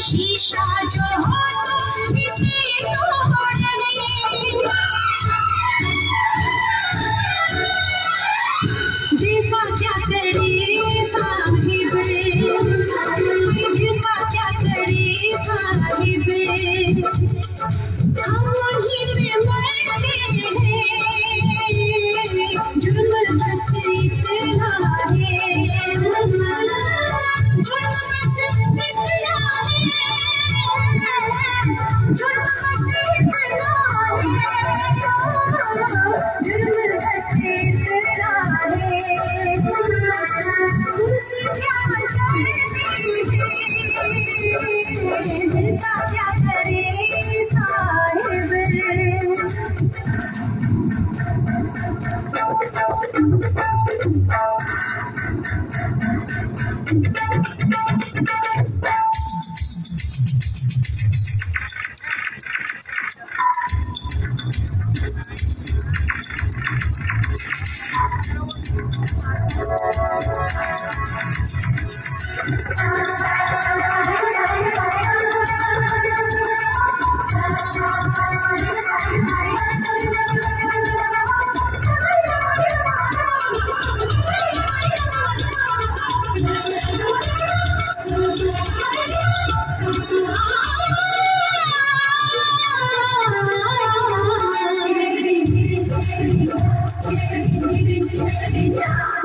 शीशा जो हो तो इसे तोड़ने दिलवा क्या करे साहिब, दिलवा क्या करे साहिब, हम वहीं पे मरते हैं, जुर्म बस इतना है, जुर्म बस इतना है, जुर्म बस इतना है, जुर्म बस इतना है, तुमसे प्यार करते हैं, दिल का क्या करे साहिब।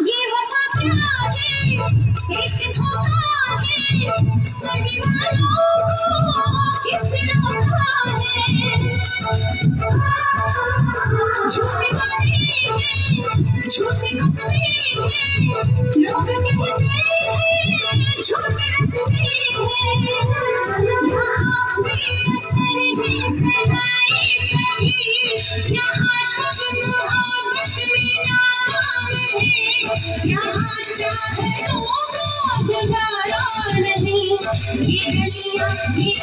ये वफा क्या है, एक धोखा है, करने वालों को किस रोका है, झूठे वादे हैं, झूठे कसमें हैं, लोग कहते हैं झूठे रस्मे हैं, यहाँ बेअसर है सदाए सभी, यहाँ सच मोहब्बत में नाकाम है, यहाँ चाहतों का गुजारा नहीं, ये गलियां ये